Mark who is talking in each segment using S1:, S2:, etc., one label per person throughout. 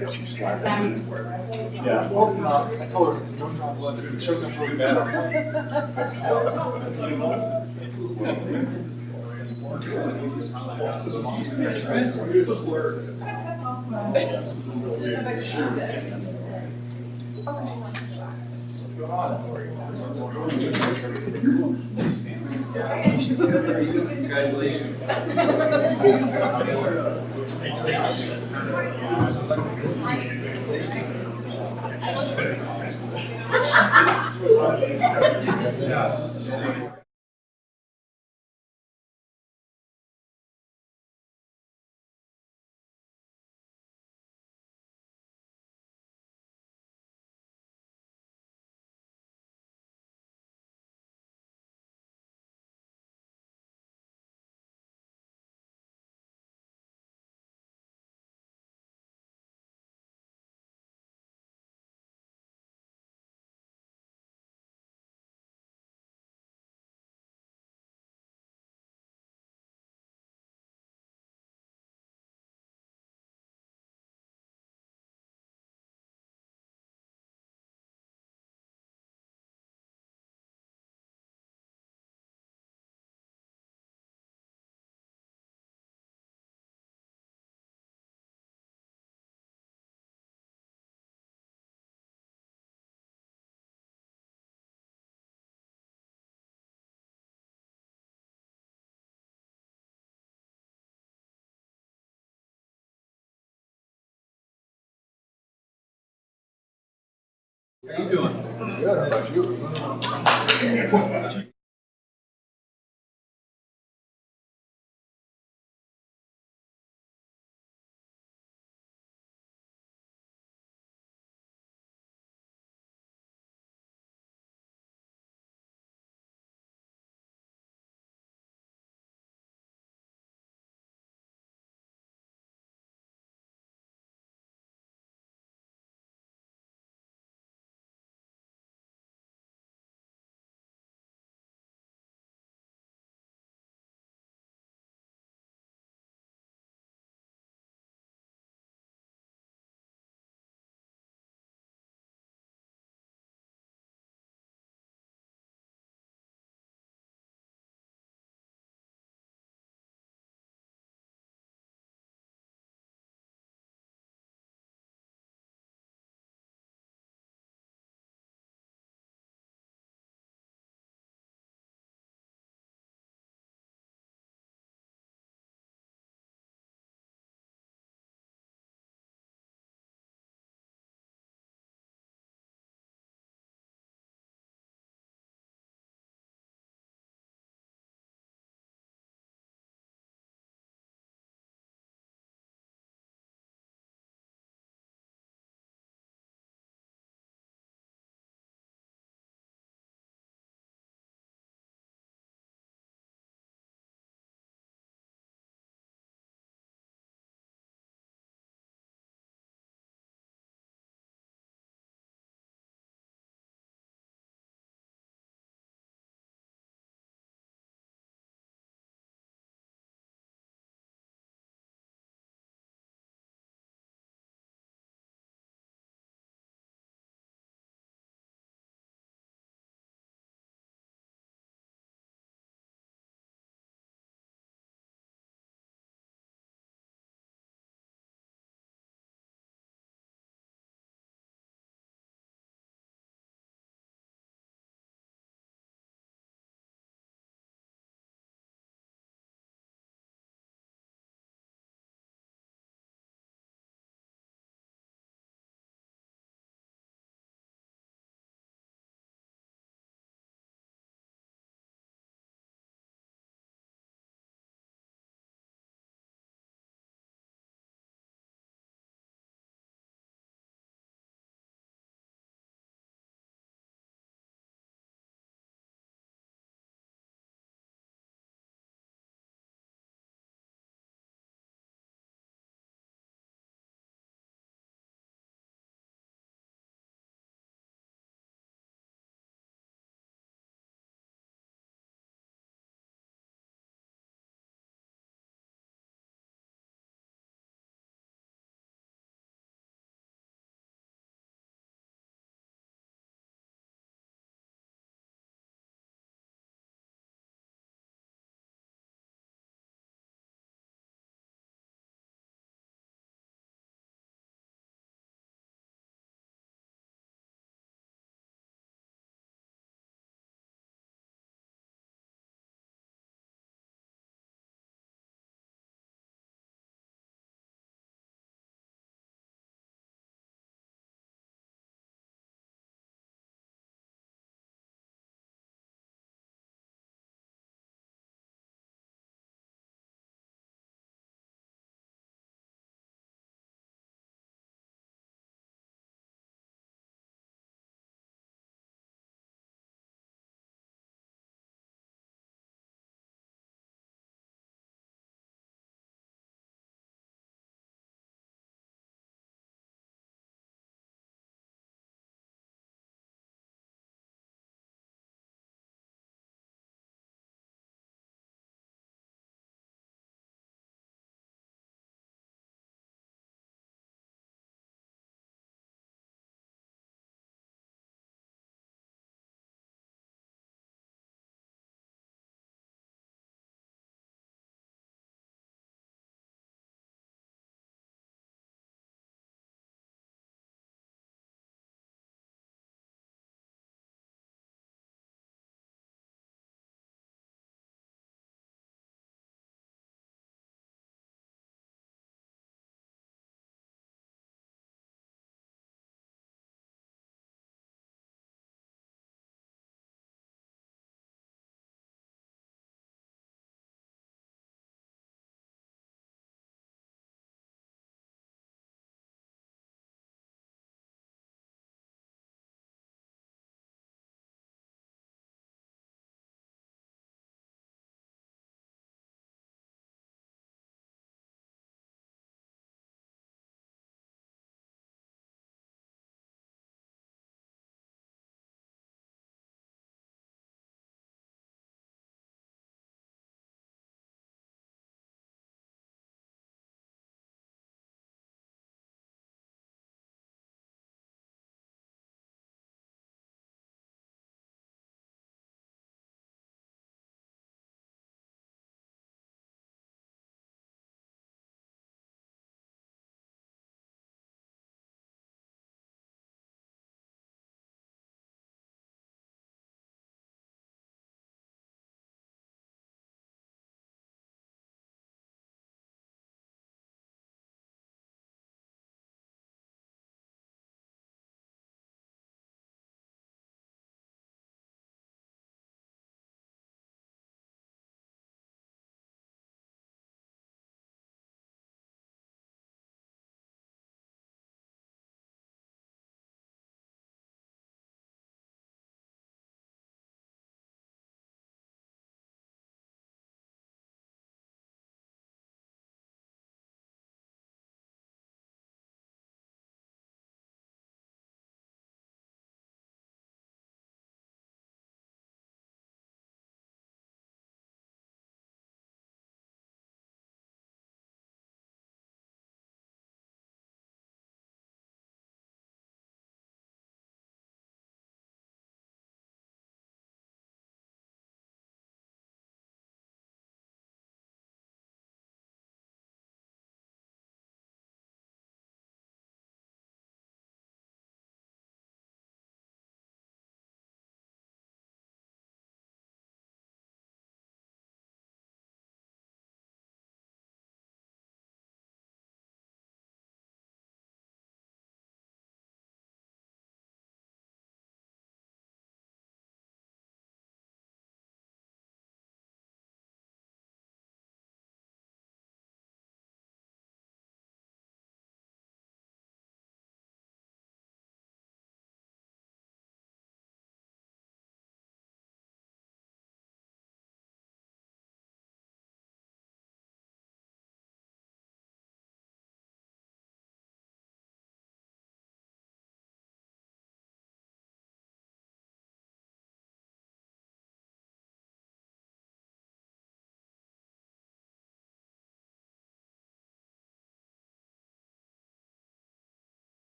S1: If she slapped it.
S2: Yeah. I told her, don't draw blood. It shows up really bad. How you doing?
S1: Good, how about you?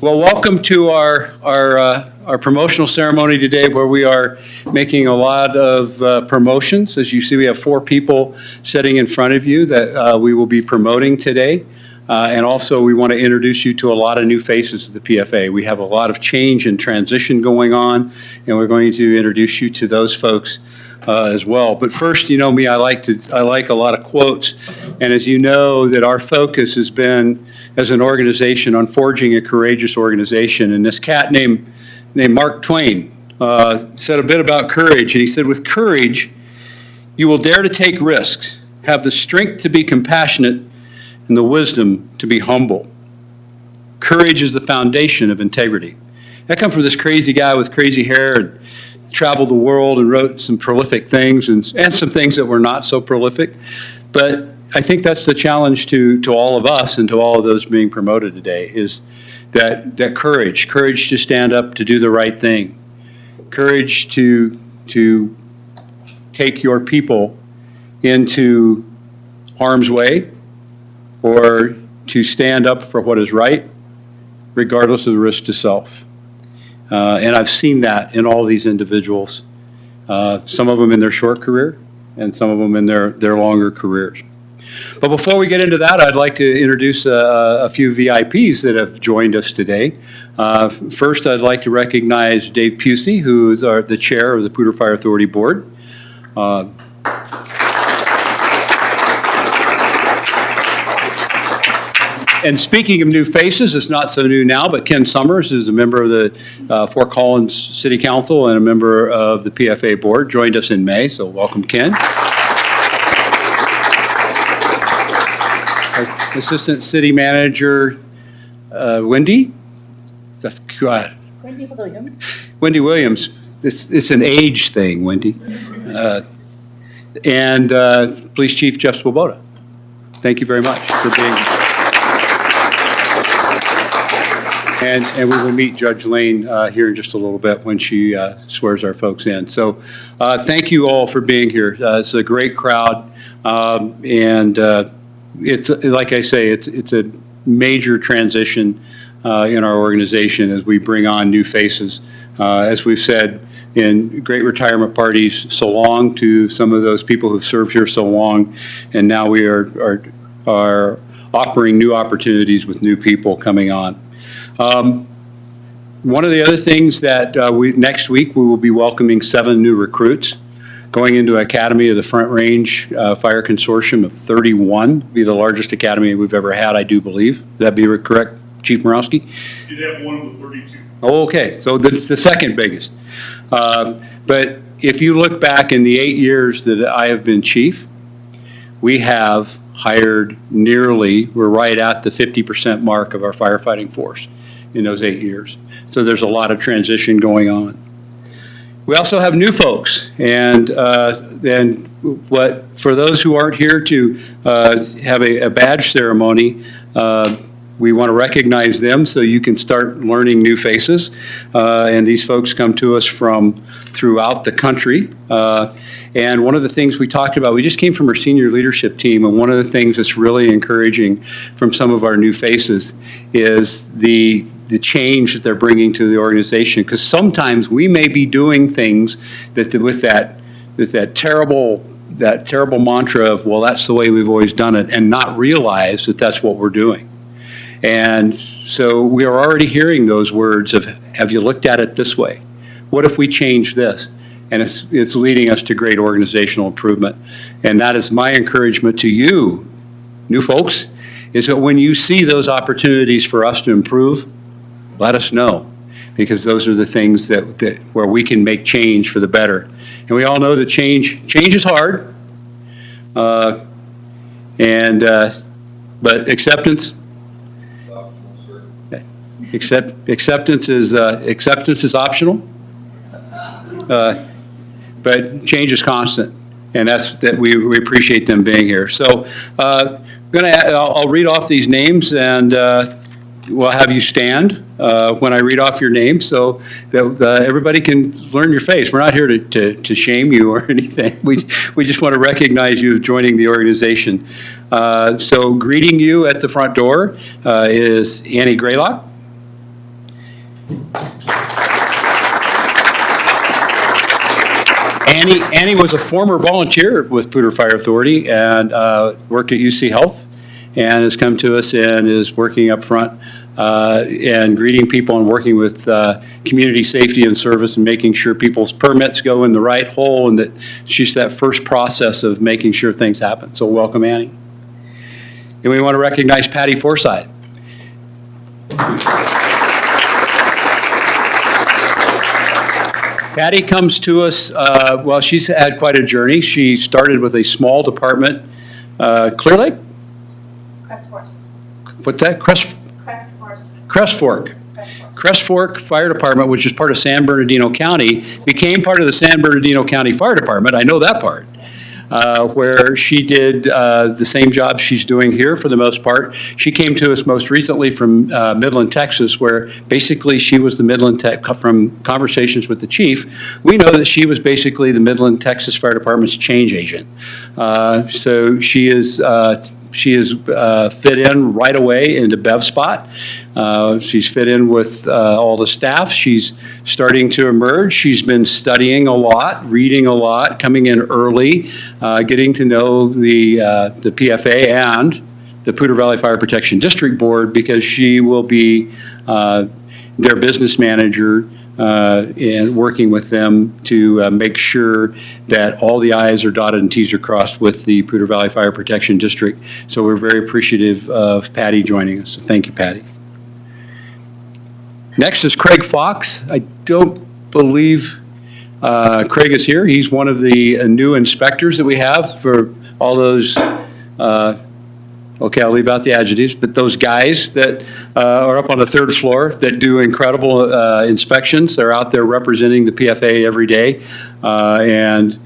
S1: Well, welcome to our promotional ceremony today, where we are making a lot of promotions. As you see, we have 4 people sitting in front of you that we will be promoting today. And also, we want to introduce you to a lot of new faces of the PFA. We have a lot of change and transition going on, and we're going to introduce you to those folks as well. But first, you know me, I like a lot of quotes. And as you know, that our focus has been, as an organization, on forging a courageous organization. And this cat named Mark Twain said a bit about courage. And he said, with courage, you will dare to take risks, have the strength to be compassionate, and the wisdom to be humble. Courage is the foundation of integrity. That comes from this crazy guy with crazy hair and traveled the world and wrote some prolific things and some things that were not so prolific. But I think that's the challenge to all of us and to all of those being promoted today, is that courage to stand up, to do the right thing, courage to take your people into harm's way, or to stand up for what is right, regardless of the risk to self. And I've seen that in all these individuals, some of them in their short career and some of them in their longer careers. But before we get into that, I'd like to introduce a few VIPs that have joined us today. First, I'd like to recognize Dave Pusey, who is the chair of the Poudre Fire Authority Board. And speaking of new faces, it's not so new now, but Ken Summers is a member of the Fort Collins City Council and a member of the PFA Board, joined us in May, so welcome, Ken. Assistant City Manager Wendy?
S3: Wendy Williams.
S1: Wendy Williams. It's an age thing, Wendy. And Police Chief Jeff Swoboda. Thank you very much for being here. And we will meet Judge Lane here in just a little bit when she swears our folks in. So thank you all for being here. It's a great crowd. And it's, like I say, it's a major transition in our organization as we bring on new faces. As we've said in great retirement parties, so long to some of those people who've served here so long. And now we are offering new opportunities with new people coming on. One of the other things that next week we will be welcoming 7 new recruits going into Academy of the Front Range Fire Consortium of 31. Be the largest academy we've ever had, I do believe. Would that be correct, Chief Morawski?
S2: You did have one with 32.
S1: Oh, okay, so that's the second biggest. But if you look back in the 8 years that I have been chief, we have hired we're right at the 50% mark of our firefighting force in those 8 years. So there's a lot of transition going on. We also have new folks, and for those who aren't here to have a badge ceremony, we want to recognize them so you can start learning new faces. And these folks come to us from throughout the country. And one of the things we talked about, we just came from our senior leadership team, and one of the things that's really encouraging from some of our new faces is the change that they're bringing to the organization. Because sometimes we may be doing things that with that terrible mantra of, well, that's the way we've always done it, and not realize that that's what we're doing. And so we are already hearing those words of, have you looked at it this way? What if we change this? And it's leading us to great organizational improvement. And that is my encouragement to you, new folks, is that when you see those opportunities for us to improve, let us know, because those are the things that where we can make change for the better. And we all know that change is hard, but acceptance. Acceptance is optional, but change is constant, and that we appreciate them being here. So I'll read off these names, and we'll have you stand when I read off your name so that everybody can learn your face. We're not here to shame you or anything. We just want to recognize you joining the organization. So greeting you at the front door is Annie Graylock. Annie was a former volunteer with Poudre Fire Authority and worked at UC Health and has come to us and is working up front and greeting people and working with community safety and service and making sure people's permits go in the right hole, and that she's that first process of making sure things happen. So welcome, Annie. And we want to recognize Patty Forsyth. Patty comes to us, well, she's had quite a journey. She started with a small department, Clear Lake?
S3: Crest Forest.
S1: What's that?
S3: Crest Forest.
S1: Crest Fork. Crest Fork Fire Department, which is part of San Bernardino County, became part of the San Bernardino County Fire Department. I know that part. Where she did the same job she's doing here for the most part. She came to us most recently from Midland, Texas, where basically she was the Midland Tech, from conversations with the chief, we know that she was basically the Midland, Texas Fire Department's change agent. So she is fit in right away into Bev's spot. She's fit in with all the staff. She's starting to emerge. She's been studying a lot, reading a lot, coming in early, getting to know the PFA and the Poudre Valley Fire Protection District Board, because she will be their business manager and working with them to make sure that all the I's are dotted and T's are crossed with the Poudre Valley Fire Protection District. So we're very appreciative of Patty joining us. So thank you, Patty. Next is Craig Fox. I don't believe Craig is here. He's one of the new inspectors that we have for all those okay, I'll leave out the adjectives, but those guys that are up on the third floor that do incredible inspections. They're out there representing the PFA every day, and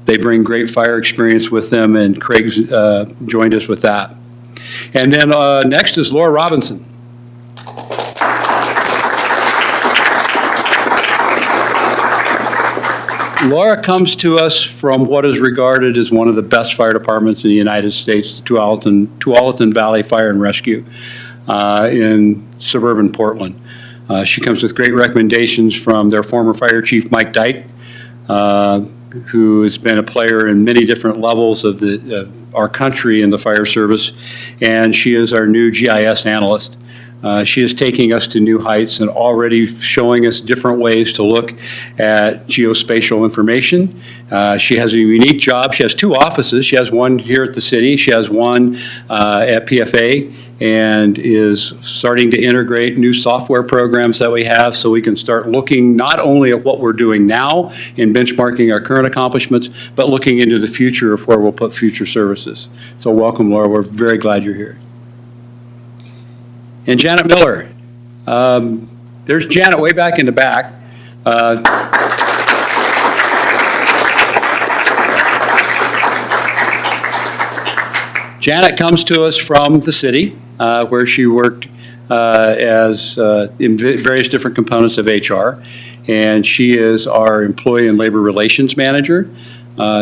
S1: they bring great fire experience with them, and Craig's joined us with that. And then next is Laura Robinson. Laura comes to us from what is regarded as one of the best fire departments in the United States, the Tualatin Valley Fire and Rescue in suburban Portland. She comes with great recommendations from their former fire chief, Mike Dyke, who has been a player in many different levels of our country in the fire service, and she is our new GIS analyst. She is taking us to new heights and already showing us different ways to look at geospatial information. She has a unique job. She has two offices. She has one here at the city. She has one at PFA, and is starting to integrate new software programs that we have so we can start looking not only at what we're doing now in benchmarking our current accomplishments, but looking into the future of where we'll put future services. So welcome, Laura. We're very glad you're here. And Janet Miller. There's Janet way back in the back. Janet comes to us from the city, where she worked in various different components of HR, and she is our employee and labor relations manager.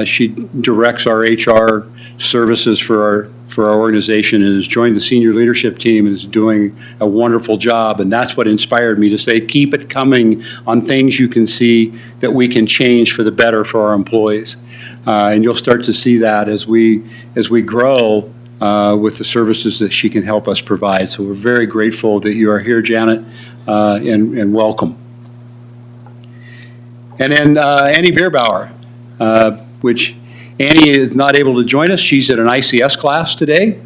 S1: She directs our HR services for our organization, and has joined the senior leadership team and is doing a wonderful job. And that's what inspired me to say, keep it coming on things you can see that we can change for the better for our employees. And you'll start to see that as we grow with the services that she can help us provide. So we're very grateful that you are here, Janet, and welcome. And then Annie Bierbauer, which Annie is not able to join us. She's at an ICS class today,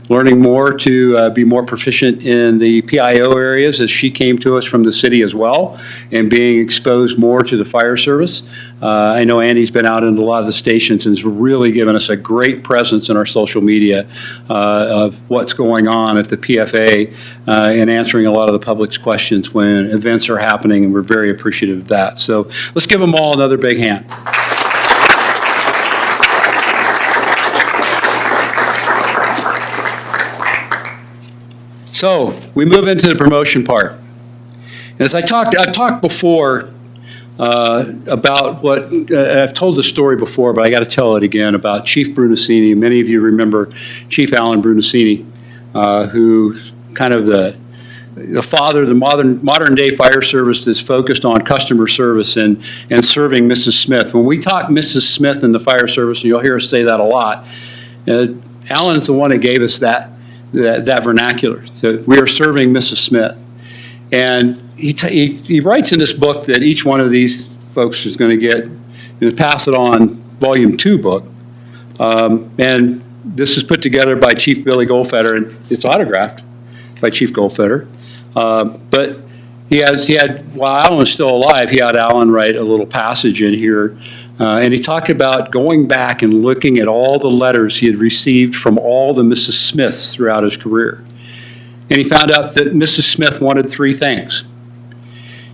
S1: learning more to be more proficient in the PIO areas, as she came to us from the city as well, and being exposed more to the fire service. I know Annie's been out in a lot of the stations and has really given us a great presence in our social media of what's going on at the PFA and answering a lot of the public's questions when events are happening, and we're very appreciative of that. So let's give them all another big hand. So we move into the promotion part. And as I've talked before about what, I've told the story before, but I got to tell it again about Chief Brunacini. Many of you remember Chief Alan Brunacini, who kind of the father of the modern day fire service that's focused on customer service and serving Mrs. Smith. When we talk Mrs. Smith in the fire service, and you'll hear us say that a lot, Alan's the one that gave us that vernacular. So we are serving Mrs. Smith. And he writes in this book that each one of these folks is going to get, pass it on, volume 2 book. And this is put together by Chief Billy Goldfeder, and it's autographed by Chief Goldfeder. But while Alan was still alive, he had Alan write a little passage in here. And he talked about going back and looking at all the letters he had received from all the Mrs. Smiths throughout his career. And he found out that Mrs. Smith wanted 3 things.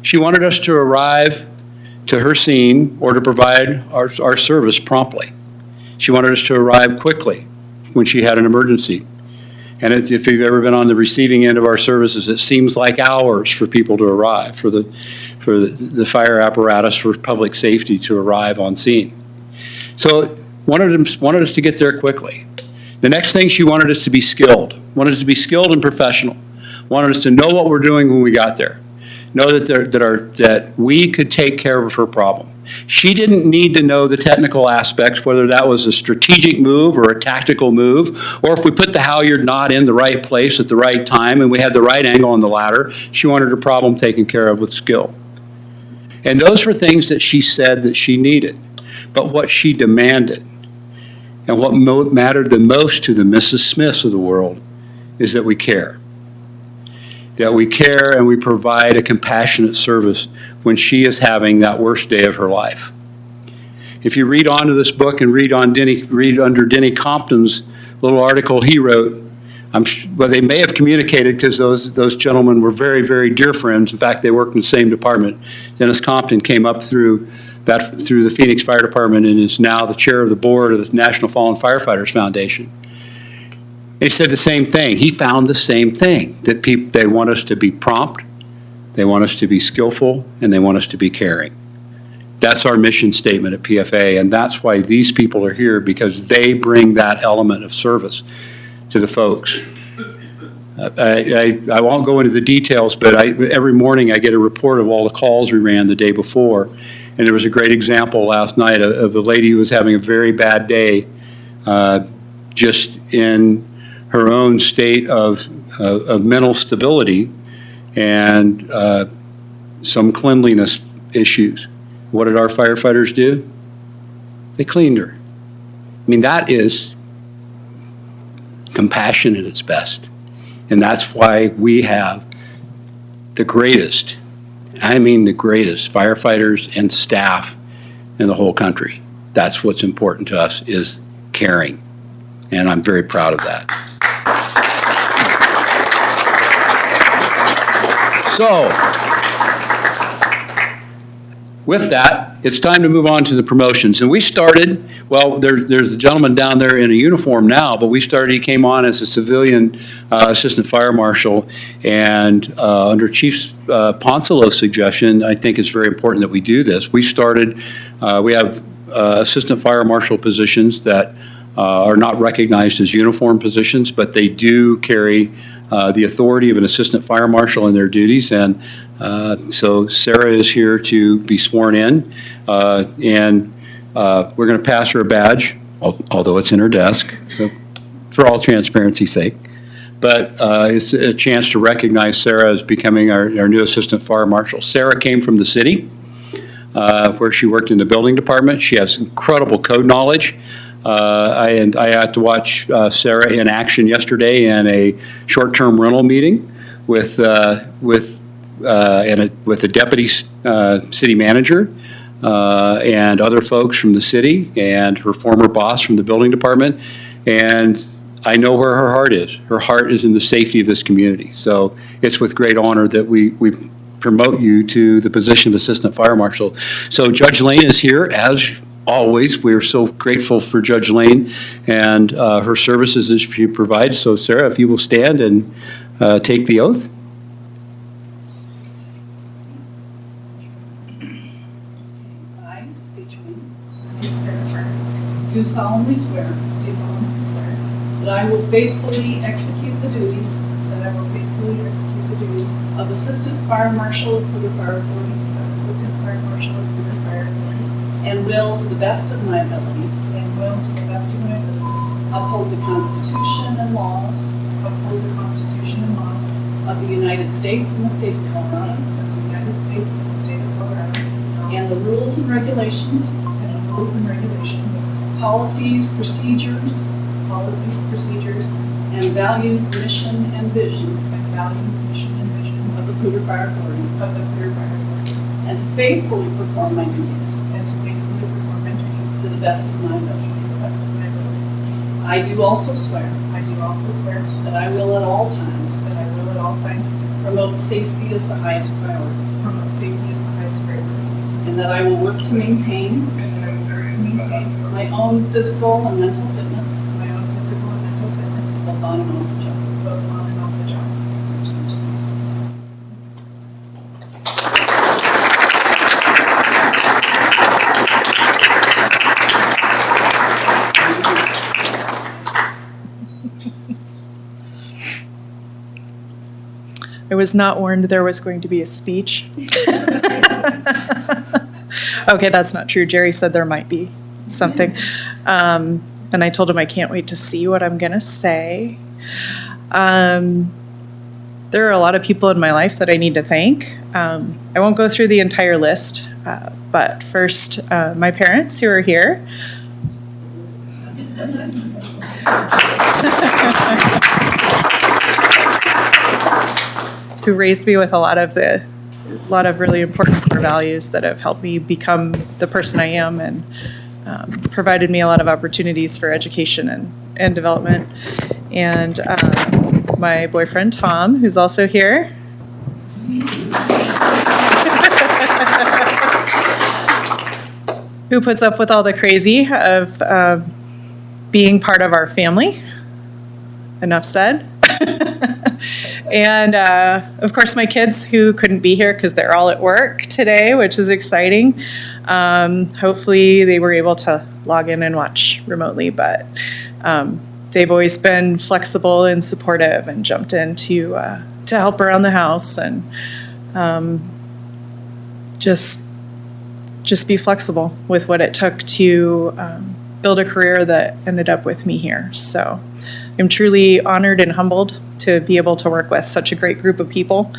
S1: She wanted us to arrive to her scene or to provide our service promptly. She wanted us to arrive quickly when she had an emergency. And if you've ever been on the receiving end of our services, it seems like hours for people to arrive, for the fire apparatus, for public safety to arrive on scene. So wanted us to get there quickly. The next thing, she wanted us to be skilled, wanted us to be skilled and professional, wanted us to know what we're doing when we got there, know that we could take care of her problem. She didn't need to know the technical aspects, whether that was a strategic move or a tactical move, or if we put the halyard knot in the right place at the right time and we had the right angle on the ladder. She wanted her problem taken care of with skill. And those were things that she said that she needed. But what she demanded, and what mattered the most to the Mrs. Smiths of the world, is that we care. That we care and we provide a compassionate service when she is having that worst day of her life. If you read on to this book and read under Denny Compton's little article he wrote, well, they may have communicated because those gentlemen were very, very dear friends. In fact, they worked in the same department. Dennis Compton came up through the Phoenix Fire Department and is now the chair of the board of the National Fallen Firefighters Foundation. He said the same thing. He found the same thing, that they want us to be prompt, they want us to be skillful, and they want us to be caring. That's our mission statement at PFA, and that's why these people are here, because they bring that element of service to the folks. I won't go into the details, but every morning I get a report of all the calls we ran the day before. And there was a great example last night of a lady who was having a very bad day, just in her own state of mental stability and some cleanliness issues. What did our firefighters do? They cleaned her. I mean, that is compassion at its best. And that's why we have the greatest, I mean the greatest, firefighters and staff in the whole country. That's what's important to us, is caring. And I'm very proud of that. So, with that, it's time to move on to the promotions. And we started, well, there's a gentleman down there in a uniform now, but he came on as a civilian assistant fire marshal. And under Chief Poncelo's suggestion, I think it's very important that we do this. We have assistant fire marshal positions that are not recognized as uniform positions, but they do carry the authority of an assistant fire marshal in their duties. And so Sarah is here to be sworn in, and we're going to pass her a badge, although it's in her desk, so for all transparency's sake. But it's a chance to recognize Sarah as becoming our new assistant fire marshal. Sarah came from the city, where she worked in the building department. She has incredible code knowledge. I had to watch Sarah in action yesterday in a short-term rental meeting with the deputy city manager and other folks from the city and her former boss from the building department. And I know where her heart is. Her heart is in the safety of this community. So it's with great honor that we promote you to the position of assistant fire marshal. So Judge Lane is here, as always. We are so grateful for Judge Lane and her services that she provides. So Sarah, if you will stand and take the oath.
S4: I state your name. Do solemnly swear. That I will faithfully execute the duties. I will faithfully execute the duties of Assistant Fire Marshal of Cougar Fire Authority,
S3: Assistant Fire Marshal of Cougar Fire Authority,
S4: and will, to the best of my ability,
S3: and will, to the best of my ability,
S4: uphold the Constitution and laws
S3: uphold the Constitution and laws
S4: of the United States and the state of Colorado,
S3: of the United States and the state of Colorado,
S4: and the rules and regulations,
S3: and the rules and regulations,
S4: policies, procedures,
S3: procedures,
S4: and values, mission, and vision
S3: and values, mission, and vision
S4: of the Cougar Fire Authority,
S3: of the Cougar Fire Authority,
S4: and to faithfully perform my duties
S3: and to faithfully perform my duties
S4: to the best of my ability.
S3: to the best of my ability.
S4: I do also swear
S3: I do also swear
S4: that I will at all times
S3: that I will at all times
S4: promote safety as the highest priority,
S3: promote safety as the highest priority,
S4: and that I will work to maintain
S3: and that I will work to maintain
S4: my own physical and mental fitness
S3: my own physical and mental fitness,
S4: both on and off the job.
S3: both on and off the job.
S4: Congratulations.
S5: I was not warned there was going to be a speech. Okay, that's not true. Jerry said there might be something. And I told him I can't wait to see what I'm going to say. There are a lot of people in my life that I need to thank. I won't go through the entire list, but first, my parents who are here. Who raised me with a lot of really important core values that have helped me become the person I am and provided me a lot of opportunities for education and development. And my boyfriend, Tom, who's also here. Who puts up with all the crazy of being part of our family. Enough said. And of course, my kids who couldn't be here because they're all at work today, which is exciting. Hopefully, they were able to log in and watch remotely, but they've always been flexible and supportive and jumped in to help around the house and just be flexible with what it took to build a career that ended up with me here. So I'm truly honored and humbled to be able to work with such a great group of people.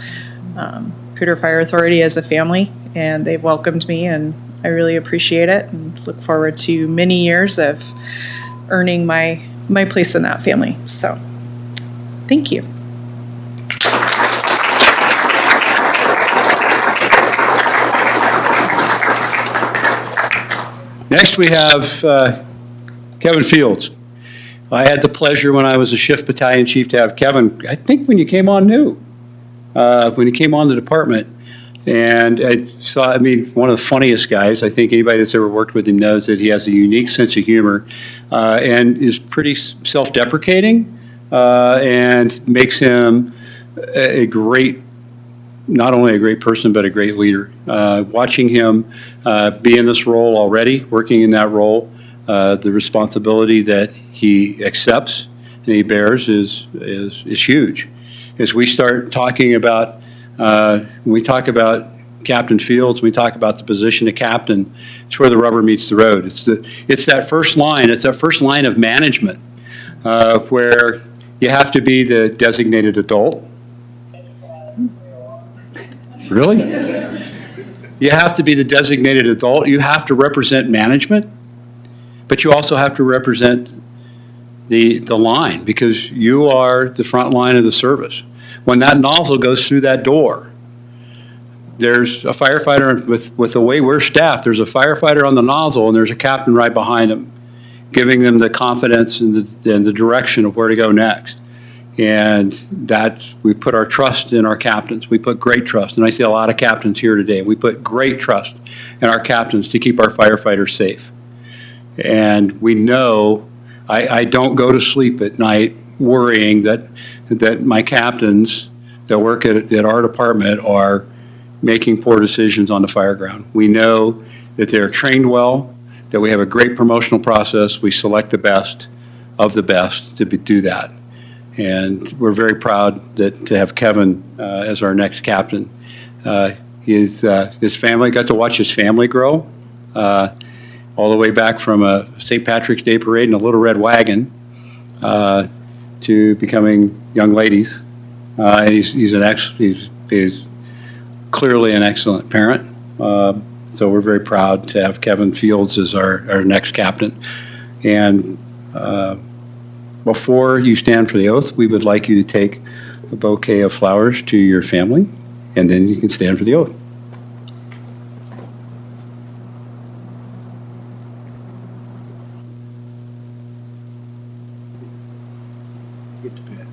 S5: Cougar Fire Authority as a family, and they've welcomed me, and I really appreciate it and look forward to many years of earning my place in that family. So, thank you.
S1: Next, we have Kevin Fields. I had the pleasure when I was a shift battalion chief to have Kevin, I think when you came on new, when he came on the department. And one of the funniest guys. I think anybody that's ever worked with him knows that he has a unique sense of humor and is pretty self-deprecating and makes him not only a great person, but a great leader. Watching him be in this role already, working in that role, the responsibility that he accepts and he bears is huge. As we start talking about, when we talk about Captain Fields, we talk about the position of captain, it's where the rubber meets the road. It's that first line. It's that first line of management where you have to be the designated adult. Really? You have to be the designated adult. You have to represent management, but you also have to represent the line because you are the front line of the service. When that nozzle goes through that door, there's a firefighter with the way we're staffed, there's a firefighter on the nozzle and there's a captain right behind him, giving them the confidence and the direction of where to go next. And that we put our trust in our captains. We put great trust, and I see a lot of captains here today. We put great trust in our captains to keep our firefighters safe. And we know, I don't go to sleep at night worrying that my captains that work at our department are making poor decisions on the fire ground. We know that they're trained well, that we have a great promotional process. We select the best of the best to do that. And we're very proud to have Kevin as our next captain. His family, got to watch his family grow all the way back from a St. Patrick's Day parade in a little red wagon to becoming young ladies. And he's clearly an excellent parent. So we're very proud to have Kevin Fields as our next captain. And before you stand for the oath, we would like you to take a bouquet of flowers to your family, and then you can stand for the oath. Get to bed.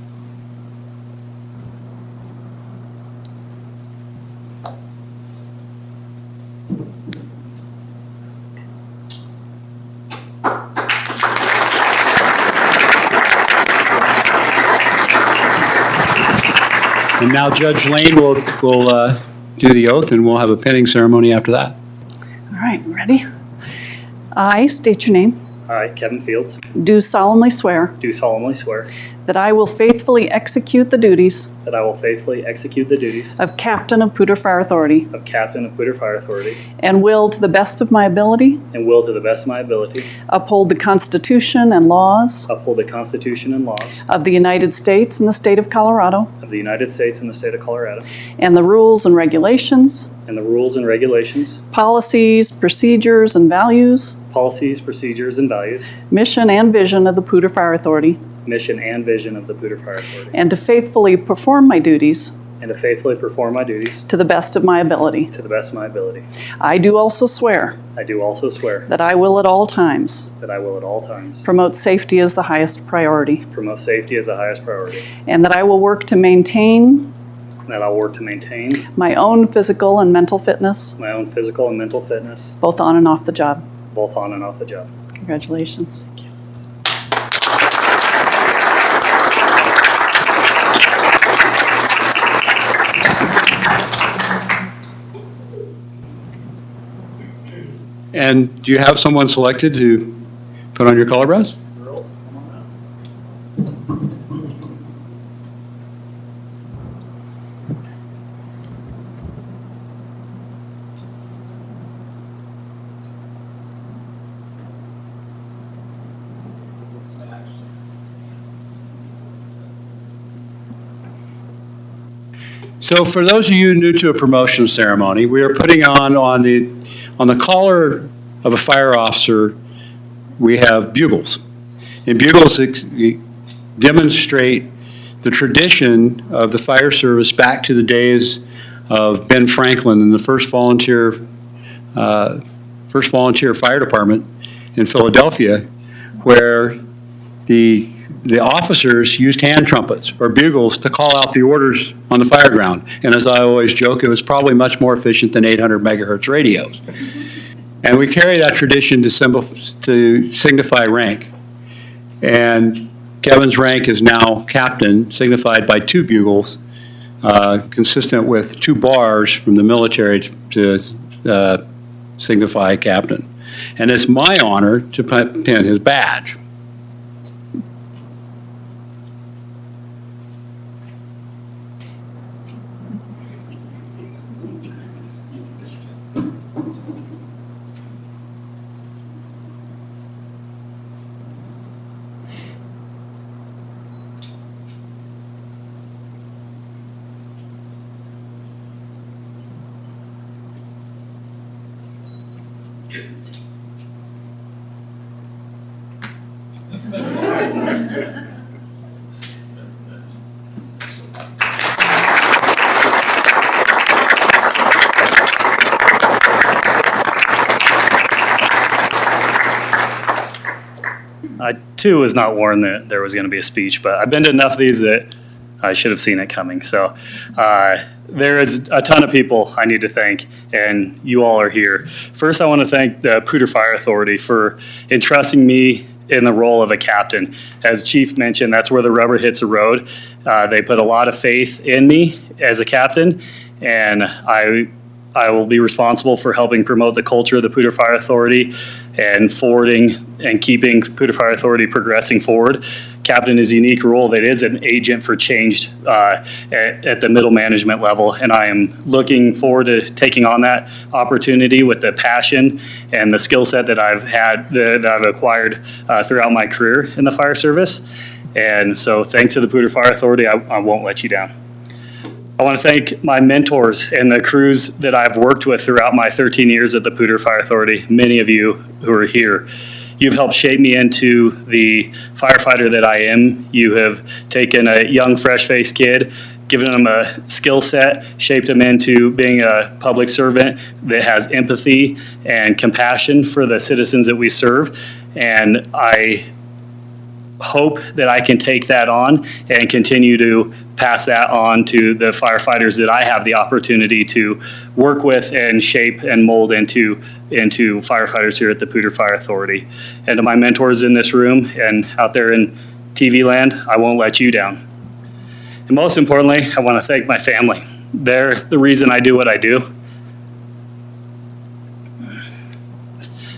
S1: And now Judge Lane will do the oath, and we'll have a pinning ceremony after that.
S4: All right, ready? I state your name.
S6: I, Kevin Fields,
S4: Do solemnly swear
S6: do solemnly swear
S4: that I will faithfully execute the duties
S6: that I will faithfully execute the duties
S4: of Captain of Poudre Fire Authority
S6: of Captain of Poudre Fire Authority
S4: and will, to the best of my ability,
S6: and will, to the best of my ability,
S4: uphold the Constitution and laws
S6: uphold the Constitution and laws
S4: of the United States and the state of Colorado
S6: of the United States and the state of Colorado,
S4: and the rules and regulations,
S6: and the rules and regulations,
S4: policies, procedures, and values,
S6: policies, procedures, and values,
S4: mission, and vision of the Poudre Fire Authority,
S6: mission, and vision of the Poudre Fire Authority,
S4: and to faithfully perform my duties
S6: and to faithfully perform my duties
S4: to the best of my ability.
S6: to the best of my ability.
S4: I do also swear
S6: I do also swear
S4: that I will at all times
S6: that I will at all times
S4: promote safety as the highest priority,
S6: promote safety as the highest priority,
S4: and that I will work to maintain
S6: and that I'll work to maintain
S4: my own physical and mental fitness,
S6: my own physical and mental fitness,
S4: both on and off the job.
S6: both on and off the job.
S4: Congratulations.
S1: And do you have someone selected to put on your color brass? So for those of you new to a promotion ceremony, we are putting on the collar of a fire officer, we have bugles. And bugles demonstrate the tradition of the fire service back to the days of Ben Franklin and the first volunteer fire department in Philadelphia, where the officers used hand trumpets or bugles to call out the orders on the fire ground. And as I always joke, it was probably much more efficient than 800 megahertz radios. And we carry that tradition to signify rank. And Kevin's rank is now captain, signified by two bugles, consistent with two bars from the military to signify captain. And it's my honor to pin his badge.
S6: Two was not warned that there was going to be a speech, but I've been to enough of these that I should have seen it coming. So there is a ton of people I need to thank, and you all are here. First, I want to thank the Poudre Fire Authority for entrusting me in the role of a captain. As Chief mentioned, that's where the rubber hits the road. They put a lot of faith in me as a captain, and I will be responsible for helping promote the culture of the Poudre Fire Authority and forwarding and keeping Poudre Fire Authority progressing forward. Captain is a unique role that is an agent for change at the middle management level, and I am looking forward to taking on that opportunity with the passion and the skill set that I've had, that I've acquired throughout my career in the fire service. And so thanks to the Poudre Fire Authority, I won't let you down. I want to thank my mentors and the crews that I've worked with throughout my 13 years at the Poudre Fire Authority, many of you who are here. You've helped shape me into the firefighter that I am. You have taken a young, fresh-faced kid, given him a skill set, shaped him into being a public servant that has empathy and compassion for the citizens that we serve. And I hope that I can take that on and continue to pass that on to the firefighters that I have the opportunity to work with and shape and mold into firefighters here at the Poudre Fire Authority. And to my mentors in this room and out there in TV land, I won't let you down. And most importantly, I want to thank my family. They're the reason I do what I do.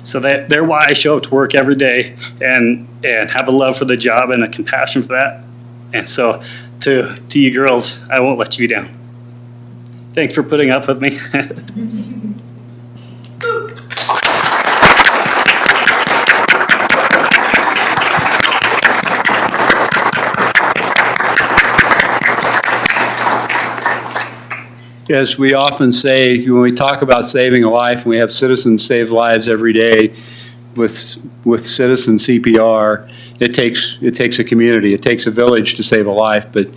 S6: So they're why I show up to work every day and have a love for the job and a compassion for that. And so to you girls, I won't let you down. Thanks for putting up with me.
S1: As we often say, when we talk about saving a life, and we have citizens save lives every day with citizen CPR, it takes a community, it takes a village to save a life. But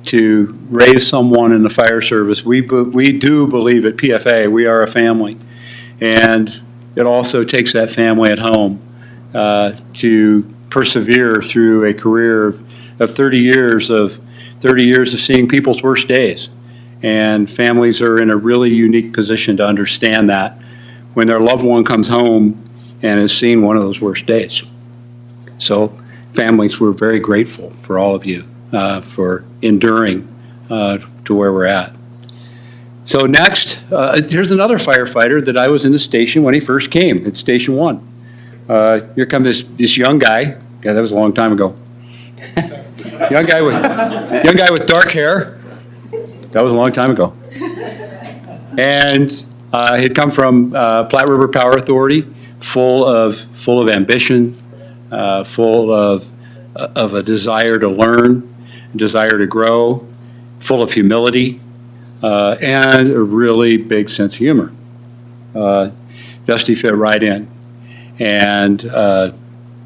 S1: to raise someone in the fire service, we do believe at PFA we are a family, and it also takes that family at home to persevere through a career of 30 years of seeing people's worst days. And families are in a really unique position to understand that when their loved one comes home and has seen one of those worst days. So families, we're very grateful for all of you for enduring to where we're at. So next, here's another firefighter that I was in the station when he first came at Station 1. Here comes this young guy. God, that was a long time ago. young guy with dark hair. That was a long time ago. And he'd come from Platte River Power Authority, full of ambition, full of a desire to learn, a desire to grow, full of humility, and a really big sense of humor. Dusty fit right in. And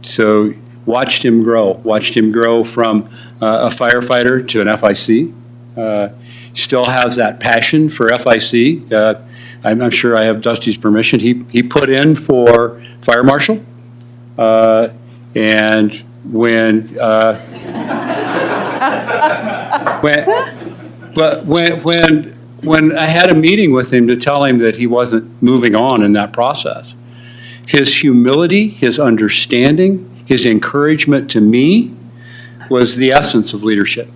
S1: so watched him grow from a firefighter to an FIC. Still has that passion for FIC. I'm sure I have Dusty's permission. He put in for fire marshal, and when I had a meeting with him to tell him that he wasn't moving on in that process, his humility, his understanding, his encouragement to me was the essence of leadership.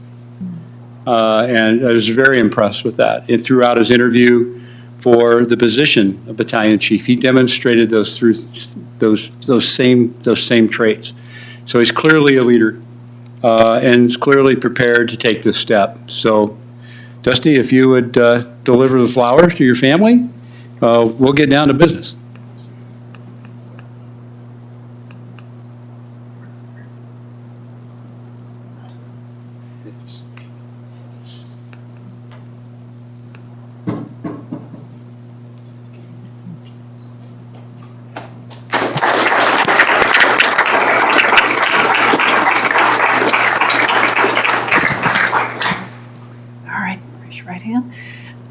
S1: And I was very impressed with that. And throughout his interview for the position of battalion chief, he demonstrated those same traits. So he's clearly a leader and is clearly prepared to take this step. So, Dusty, if you would deliver the flowers to your family, we'll get down to business.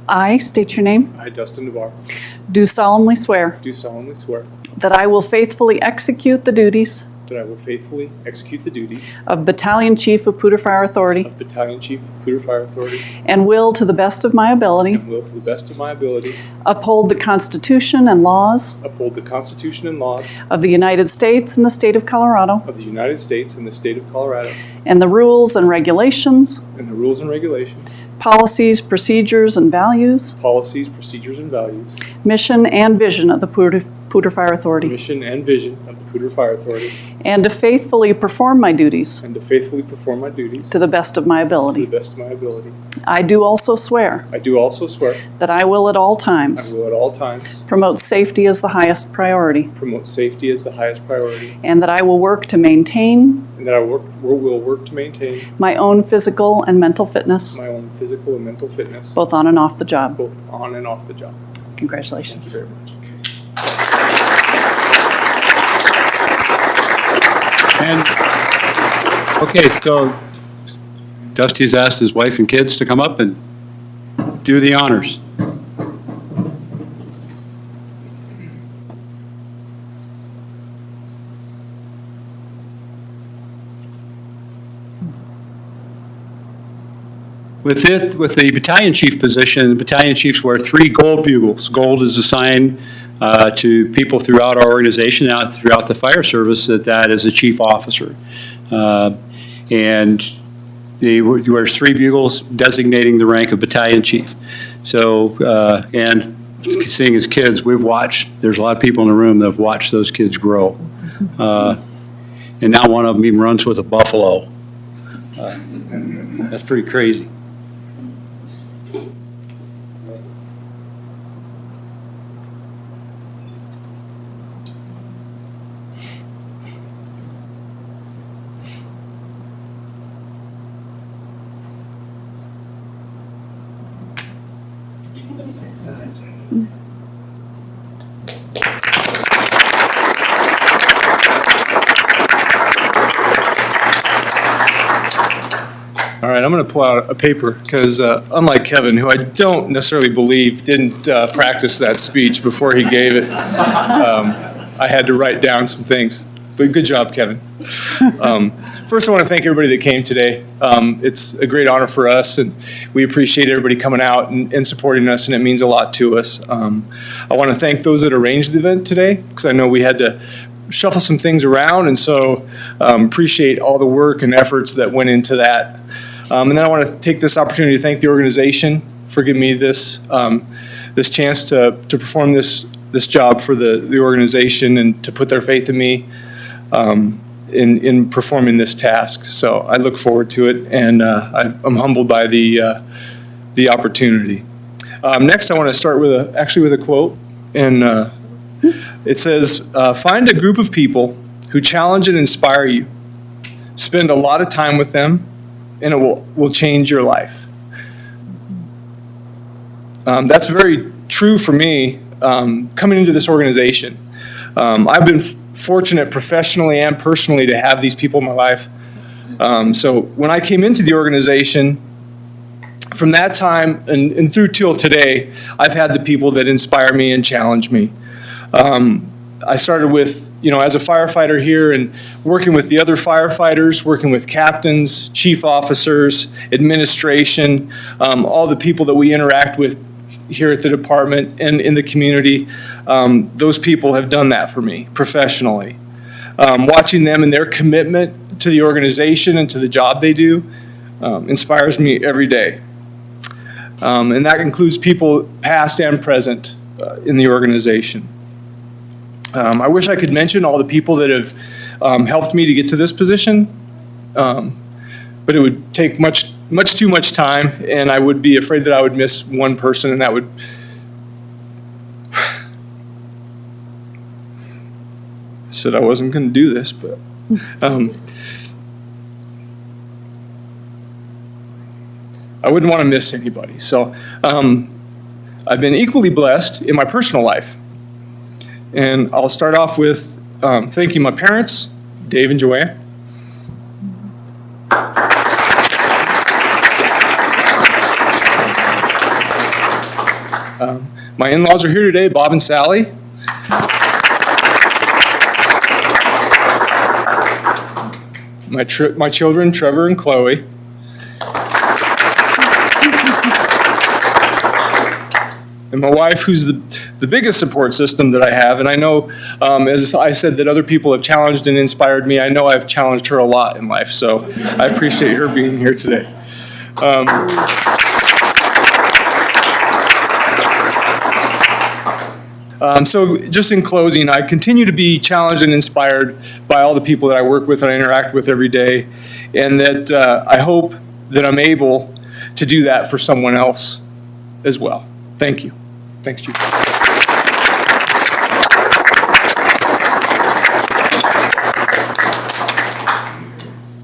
S7: I state your name.
S2: I, Dustin DeBar,
S7: Do solemnly swear
S2: do solemnly swear
S7: that I will faithfully execute the duties
S2: that I will faithfully execute the duties
S7: of Battalion Chief of Poudre Fire Authority
S2: of Battalion Chief of Poudre Fire Authority
S7: and will, to the best of my ability,
S2: and will, to the best of my ability,
S7: uphold the Constitution and laws
S2: uphold the Constitution and laws
S7: of the United States and the state of Colorado
S2: of the United States and the state of Colorado,
S7: and the rules and regulations,
S2: and the rules and regulations,
S7: policies, procedures, and values,
S2: policies, procedures, and values
S7: mission, and vision of the Poudre Poudre Fire Authority,
S2: mission and vision of the Poudre Fire Authority,
S7: and to faithfully perform my duties
S2: and to faithfully perform my duties
S7: to the best of my
S2: to the
S7: ability.
S2: best of my ability.
S7: I do also swear
S2: I do also swear
S7: that I will at all
S2: I
S7: times
S2: will at all times
S7: promote safety as the highest priority,
S2: promote safety as the highest priority,
S7: and that I will work to maintain
S2: and that I will work to maintain
S7: my own physical and mental fitness,
S2: my own physical and mental fitness,
S7: both on and off the job.
S2: both on and off the job.
S7: Congratulations.
S2: Very much.
S1: And, okay, so Dusty's asked his wife and kids to come up and do the honors. With the battalion chief position, battalion chiefs wear 3 gold bugles. Gold is assigned to people throughout our organization, throughout the fire service, that is a chief officer. And he wears 3 bugles designating the rank of battalion chief. So, and seeing his kids, we've watched, there's a lot of people in the room that have watched those kids grow. And now one of them even runs with a buffalo. That's pretty crazy.
S2: All right, I'm going to pull out a paper because unlike Kevin, who I don't necessarily believe didn't practice that speech before he gave it, I had to write down some things. But good job, Kevin. First, I want to thank everybody that came today. It's a great honor for us, and we appreciate everybody coming out and supporting us, and it means a lot to us. I want to thank those that arranged the event today, because I know we had to shuffle some things around, and so appreciate all the work and efforts that went into that. And then I want to take this opportunity to thank the organization for giving me this this chance to perform this job for the organization and to put their faith in me in performing this task. So I look forward to it, and I'm humbled by the opportunity. Next, I want to start with a quote, and it says, "Find a group of people who challenge and inspire you. Spend a lot of time with them, and it will change your life." That's very true for me coming into this organization. I've been fortunate professionally and personally to have these people in my life. So when I came into the organization, from that time and through till today, I've had the people that inspire me and challenge me. I started with, as a firefighter here and working with the other firefighters, working with captains, chief officers, administration, all the people that we interact with here at the department and in the community. Those people have done that for me professionally. Watching them and their commitment to the organization and to the job they do inspires me every day. And that includes people past and present in the organization. I wish I could mention all the people that have helped me to get to this position, but it would take much too much time, and I would be afraid that I would miss one person, and that would said I wasn't going to do this, but I wouldn't want to miss anybody. So I've been equally blessed in my personal life. And I'll start off with thanking my parents, Dave and Joanne. My in-laws are here today, Bob and Sally. My children, Trevor and Chloe. And my wife, who's the biggest support system that I have. And I know, as I said, that other people have challenged and inspired me. I know I've challenged her a lot in life, so I appreciate her being here today. So just in closing, I continue to be challenged and inspired by all the people that I work with and I interact with every day, and that I hope that I'm able to do that for someone else as well. Thank you. Thanks, Chief.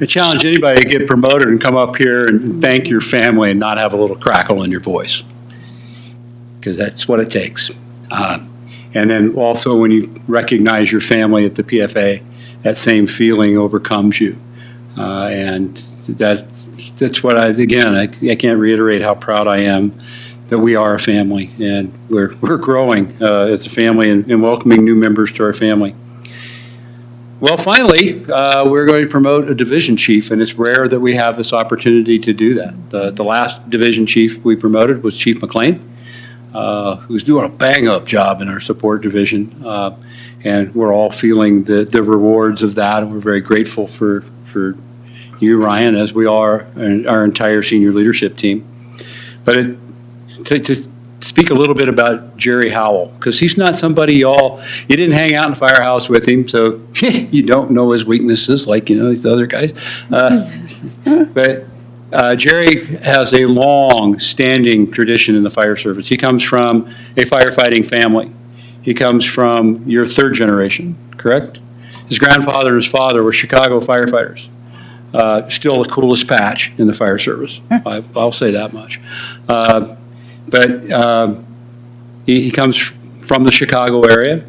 S1: I challenge anybody to get promoted and come up here and thank your family and not have a little crackle in your voice, because that's what it takes. And then also when you recognize your family at the PFA, that same feeling overcomes you. And that's what I can't reiterate how proud I am that we are a family, and we're growing as a family and welcoming new members to our family. Well, finally, we're going to promote a division chief, and it's rare that we have this opportunity to do that. The last division chief we promoted was Chief McLean, who's doing a bang-up job in our support division, and we're all feeling the rewards of that, and we're very grateful for you, Ryan, as we are, and our entire senior leadership team. But to speak a little bit about Jerry Howell, because he's not somebody you didn't hang out in the firehouse with him, so you don't know his weaknesses like these other guys. But Jerry has a long-standing tradition in the fire service. He comes from a firefighting family. He comes from your third generation, correct? His grandfather and his father were Chicago firefighters. Still the coolest patch in the fire service. I'll say that much. But he comes from the Chicago area.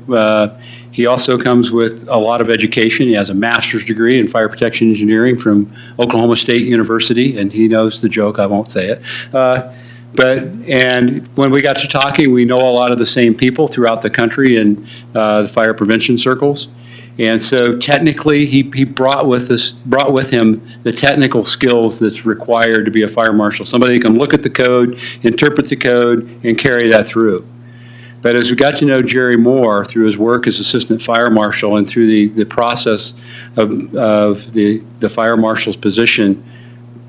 S1: He also comes with a lot of education. He has a master's degree in fire protection engineering from Oklahoma State University, and he knows the joke, I won't say it. And when we got to talking, we know a lot of the same people throughout the country in the fire prevention circles. And so technically, he brought with him the technical skills that's required to be a fire marshal. Somebody who can look at the code, interpret the code, and carry that through. But as we got to know Jerry more through his work as assistant fire marshal and through the process of the fire marshal's position,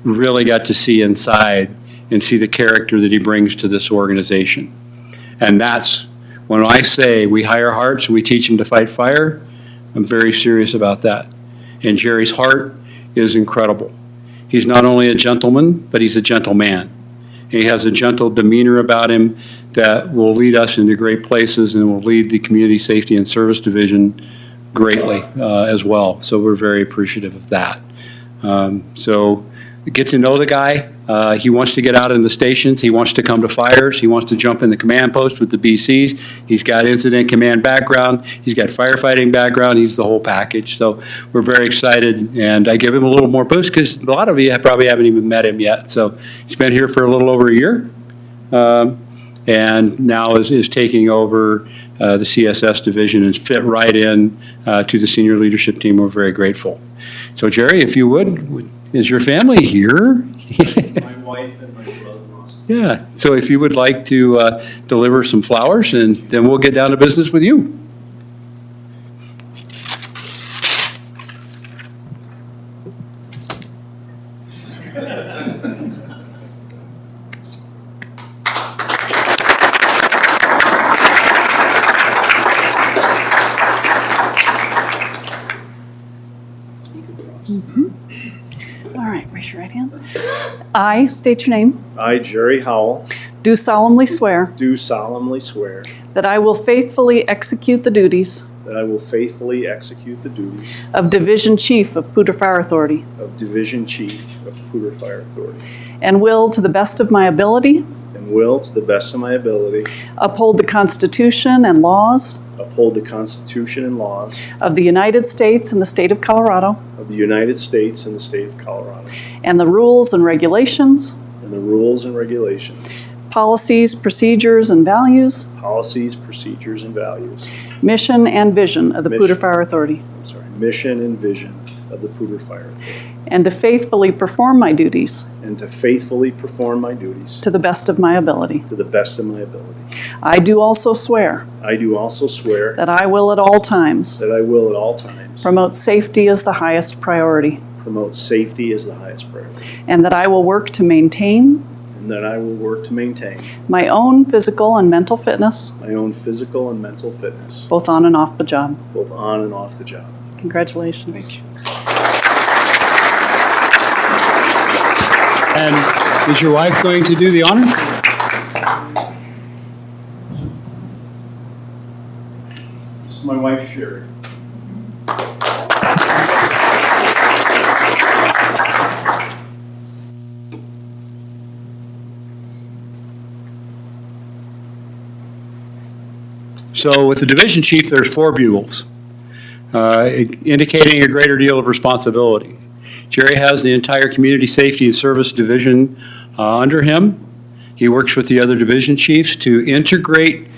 S1: really got to see inside and see the character that he brings to this organization. And that's when I say we hire hearts and we teach them to fight fire, I'm very serious about that. And Jerry's heart is incredible. He's not only a gentleman, but he's a gentleman. He has a gentle demeanor about him that will lead us into great places and will lead the Community Safety and Service Division greatly as well. So we're very appreciative of that. So get to know the guy. He wants to get out in the stations. He wants to come to fires. He wants to jump in the command post with the BCs. He's got incident command background. He's got firefighting background. He's the whole package. So we're very excited, and I give him a little more boost because a lot of you probably haven't even met him yet. So he's been here for a little over a year, and now is taking over the CSS division and fit right in to the senior leadership team. We're very grateful. So Jerry, if you would, is your family here?
S8: My wife and my brother-in-law.
S1: Yeah, so if you would like to deliver some flowers, and then we'll get down to business with you.
S7: All right, raise your right hand. I state your name.
S8: I, Jerry Howell,
S7: Do solemnly swear
S8: do solemnly swear
S7: that I will faithfully execute the duties
S8: that I will faithfully execute the duties
S7: of Division Chief of Poudre Fire Authority
S8: of Division Chief of Poudre Fire Authority
S7: and will, to the best of my ability,
S8: and will, to the best of my ability,
S7: uphold the Constitution and laws
S8: uphold the Constitution and laws
S7: of the United States and the state of Colorado,
S8: of the United States and the state of Colorado,
S7: and the rules and regulations,
S8: and the rules and regulations,
S7: policies, procedures, and values,
S8: policies, procedures, and values,
S7: mission, and vision of the Poudre Fire Authority,
S8: mission and vision of the Poudre Fire Authority,
S7: and to faithfully perform my duties
S8: and to faithfully perform my duties
S7: to the best of my ability.
S8: to the best of my ability.
S7: I do also swear
S8: I do also swear
S7: that I will at all times
S8: that I will at all times
S7: promote safety as the highest priority,
S8: promote safety as the highest priority,
S7: and that I will work to maintain,
S8: and that I will work to maintain
S7: my own physical and mental fitness,
S8: my own physical and mental fitness,
S7: both on and off the job.
S8: both on and off the job.
S7: Congratulations.
S8: Thank you.
S1: And is your wife going to do the honor?
S8: This is my wife, Sherry.
S1: So with the division chief, there's 4 bugles, indicating a greater deal of responsibility. Jerry has the entire Community Safety and Service Division under him. He works with the other division chiefs to integrate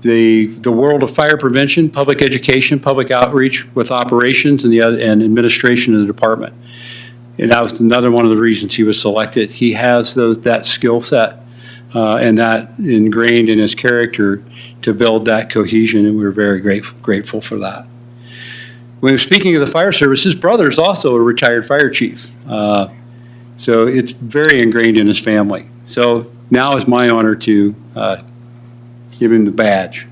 S1: the world of fire prevention, public education, public outreach with operations and and administration of the department. And that was another one of the reasons he was selected. He has that skill set and that ingrained in his character to build that cohesion, and we're very grateful for that. When speaking of the fire service, his brother is also a retired fire chief. So it's very ingrained in his family. So now is my honor to give him the badge.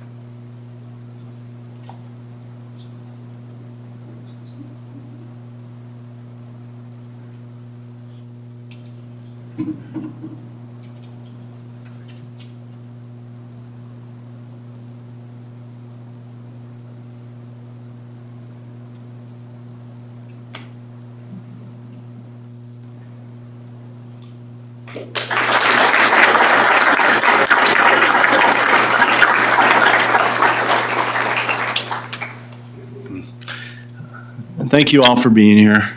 S9: Thank you all for being here.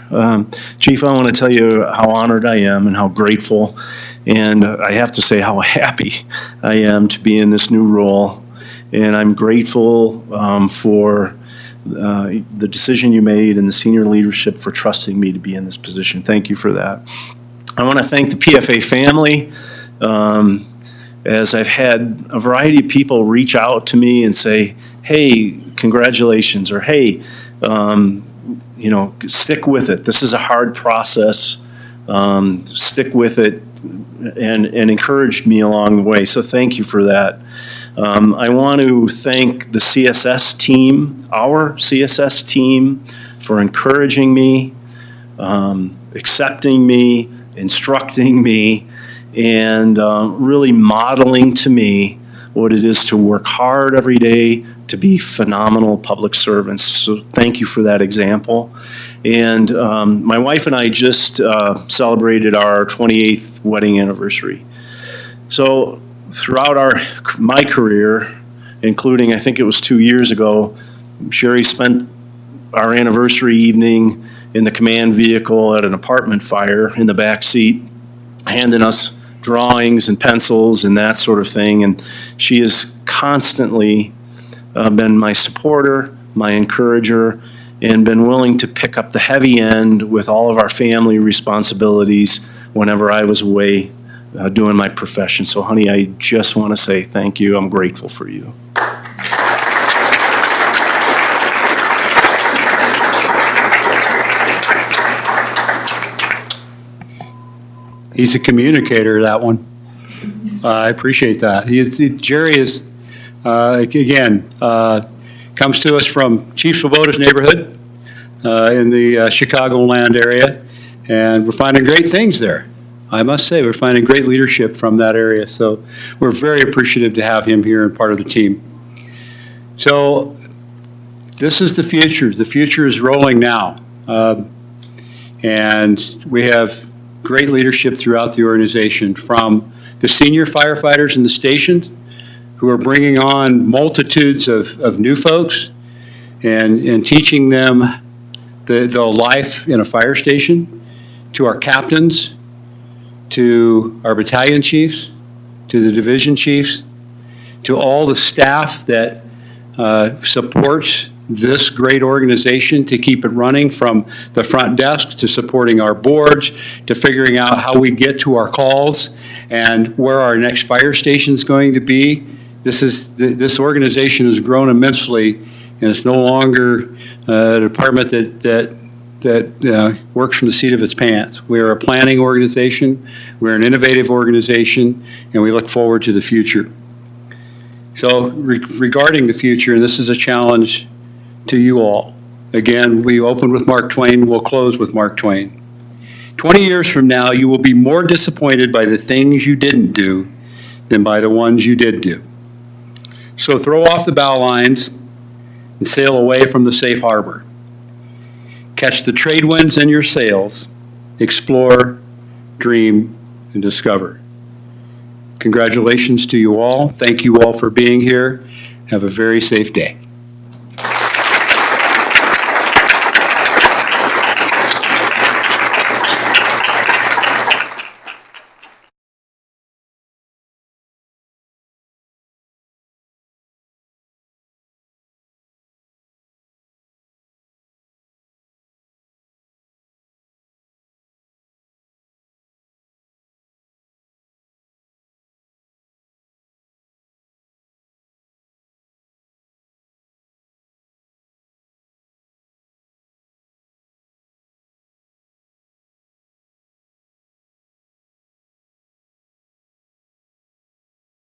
S9: Chief, I want to tell you how honored I am and how grateful, and I have to say how happy I am to be in this new role. And I'm grateful for the decision you made and the senior leadership for trusting me to be in this position. Thank you for that. I want to thank the PFA family, as I've had a variety of people reach out to me and say, hey, congratulations, or hey, stick with it. This is a hard process. Stick with it, and encouraged me along the way. So thank you for that. I want to thank the CSS team, our CSS team, for encouraging me, accepting me, instructing me, and really modeling to me what it is to work hard every day, to be phenomenal public servants. So thank you for that example. And my wife and I just celebrated our 28th wedding anniversary. So throughout my career, including I think it was 2 years ago, Sherry spent our anniversary evening in the command vehicle at an apartment fire in the back seat, handing us drawings and pencils and that sort of thing. And she has constantly been my supporter, my encourager, and been willing to pick up the heavy end with all of our family responsibilities whenever I was away doing my profession. So honey, I just want to say thank you. I'm grateful for you.
S1: He's a communicator, that one. I appreciate that. Jerry is, again, comes to us from Chief Svoboda's neighborhood in the Chicagoland area, and we're finding great things there. I must say, we're finding great leadership from that area, so we're very appreciative to have him here and part of the team. So this is the future. The future is rolling now, and we have great leadership throughout the organization, from the senior firefighters in the stations who are bringing on multitudes of new folks and teaching them the life in a fire station, to our captains, to our battalion chiefs, to the division chiefs, to all the staff that supports this great organization to keep it running, from the front desk to supporting our boards, to figuring out how we get to our calls and where our next fire station is going to be. This organization has grown immensely, and it's no longer a department that that works from the seat of its pants. We are a planning organization, we're an innovative organization, and we look forward to the future. So regarding the future, and this is a challenge to you all, again, we opened with Mark Twain, we'll close with Mark Twain. 20 years from now, you will be more disappointed by the things you didn't do than by the ones you did do. So throw off the bow lines and sail away from the safe harbor. Catch the trade winds in your sails, explore, dream, and discover. Congratulations to you all. Thank you all for being here. Have a very safe day.